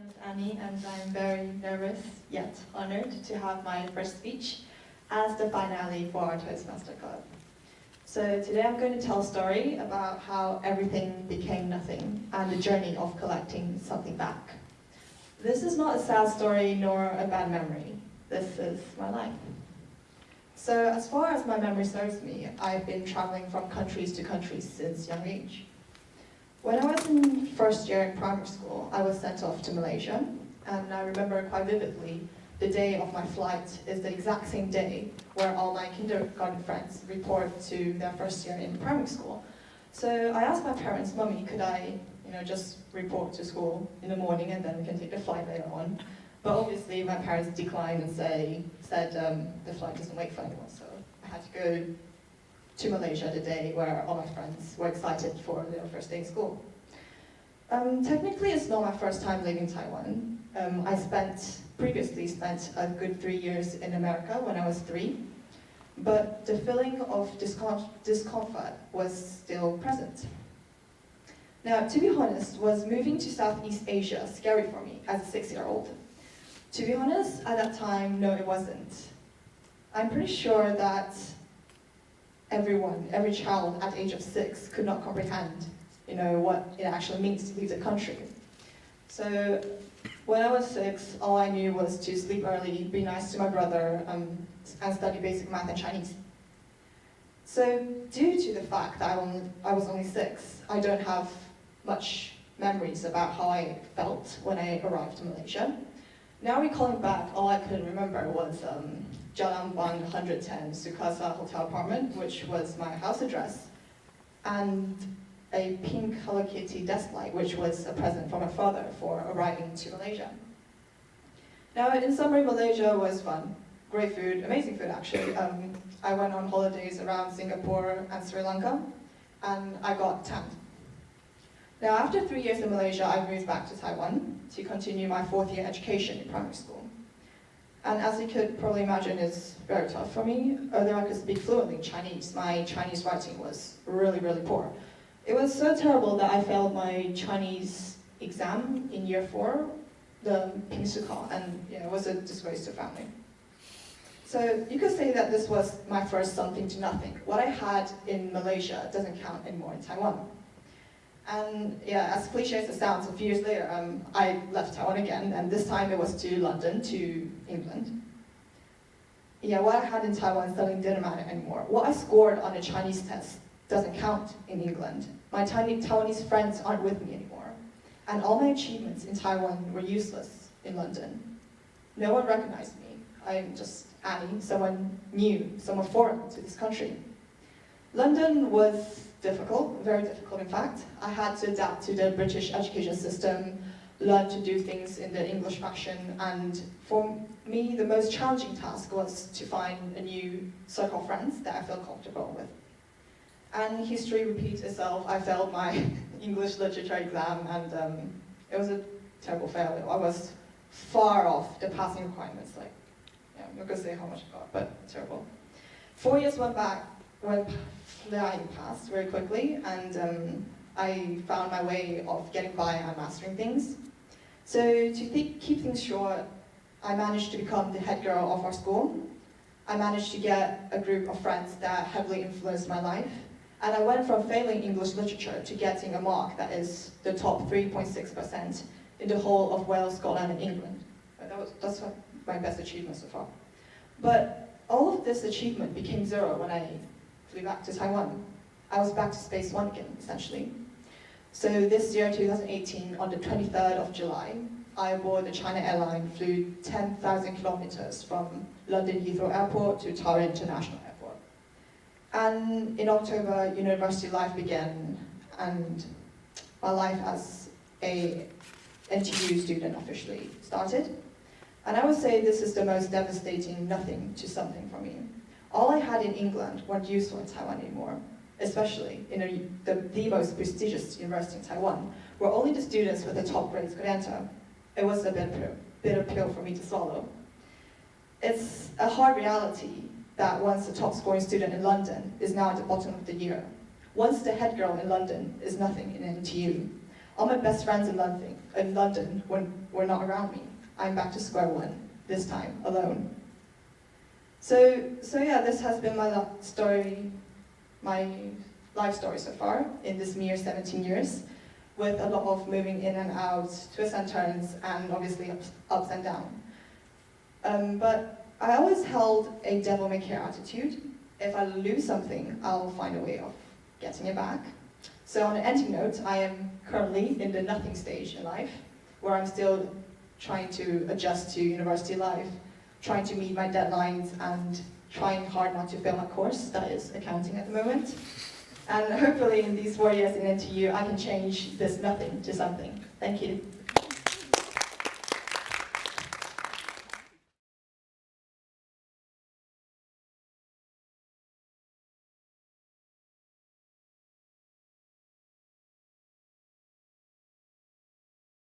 name is Annie, and I'm very nervous yet honored to have my first speech as the finale for our Toastmaster Club. So today I'm going to tell a story about how everything became nothing and the journey of collecting something back. This is not a sad story nor a bad memory. This is my life. So as far as my memory serves me, I've been traveling from countries to countries since young age. When I was in first year in primary school, I was sent off to Malaysia, and I remember quite vividly the day of my flight is the exact same day where all my kindergarten friends report to their first year in primary school. So I asked my parents, "Mummy, could I just report to school in the morning and then we can take the flight later on?" But obviously my parents declined and said the flight doesn't wait for anyone, so I had to go to Malaysia the day where all my friends were excited for their first day in school. Technically, it's not my first time leaving Taiwan. I previously spent a good 3 years in America when I was 3, but the feeling of discomfort was still present. Now, to be honest, was moving to Southeast Asia scary for me as a 6-year-old? To be honest, at that time, no, it wasn't. I'm pretty sure that every child at the age of 6 could not comprehend, what it actually means to leave the country. So when I was 6, all I knew was to sleep early, be nice to my brother, and study basic math and Chinese. So due to the fact that I was only 6, I don't have much memories about how I felt when I arrived in Malaysia. Now recalling back, all I could remember was Jalan Bang 110 Sukasa Hotel Apartment, which was my house address, and a pink Hello Kitty desk light, which was a present from my father for arriving to Malaysia. Now, in summary, Malaysia was fun. Great food, amazing food actually. I went on holidays around Singapore and Sri Lanka, and I got tanned. Now, after 3 years in Malaysia, I moved back to Taiwan to continue my 4th year education in primary school. And as you could probably imagine, it's very tough for me. Although I could speak fluently Chinese, my Chinese writing was really, really poor. It was so terrible that I failed my Chinese exam in year 4, the Pingsukao, and it was a disgrace to family. So you could say that this was my first something to nothing. What I had in Malaysia doesn't count anymore in Taiwan. And yeah, as cliche as it sounds, a few years later, I left Taiwan again, and this time it was to London, to England. Yeah, what I had in Taiwan suddenly didn't matter anymore. What I scored on a Chinese test doesn't count in England. My Taiwanese friends aren't with me anymore. And all my achievements in Taiwan were useless in London. No one recognized me. I'm just Annie, someone new, someone foreign to this country. London was difficult, very difficult in fact. I had to adapt to the British education system, learn to do things in the English fashion, and for me the most challenging task was to find a new circle of friends that I felt comfortable with. And history repeats itself. I failed my English literature exam, and it was a terrible failure. I was far off the passing requirements. I'm not going to say how much I got, but terrible. 4 years went flying past very quickly, and I found my way of getting by and mastering things. So to keep things short, I managed to become the head girl of our school. I managed to get a group of friends that heavily influenced my life. And I went from failing English literature to getting a mark that is the top 3.6% in the whole of Wales, Scotland, and England. That's my best achievement so far. But all of this achievement became zero when I flew back to Taiwan. I was back to space 1 again, essentially. So this year, 2018, on the 23rd of July, I aboard the China airline, flew 10,000 kilometers from London Heathrow Airport to Tara International Airport. And in October, university life began, and my life as a NTU student officially started. And I would say this is the most devastating nothing to something for me. All I had in England weren't useful in Taiwan anymore, especially in the most prestigious university in Taiwan, where only the students with the top grades could enter. It was a bitter pill for me to swallow. It's a hard reality that once the top scoring student in London is now at the bottom of the year, once the head girl in London is nothing in NTU, all my best friends in London were not around me. I'm back to square one, this time alone. So yeah, this has been my life story so far in this mere 17 years, with a lot of moving in and out, twists and turns, and obviously ups and downs. But I always held a devil-may-care attitude. If I lose something, I'll find a way of getting it back. So on an ending note, I am currently in the nothing stage in life, where I'm still trying to adjust to university life, trying to meet my deadlines, and trying hard not to fail my course, that is accounting at the moment. And hopefully in these 4 years in NTU, I can change this nothing to something. Thank you.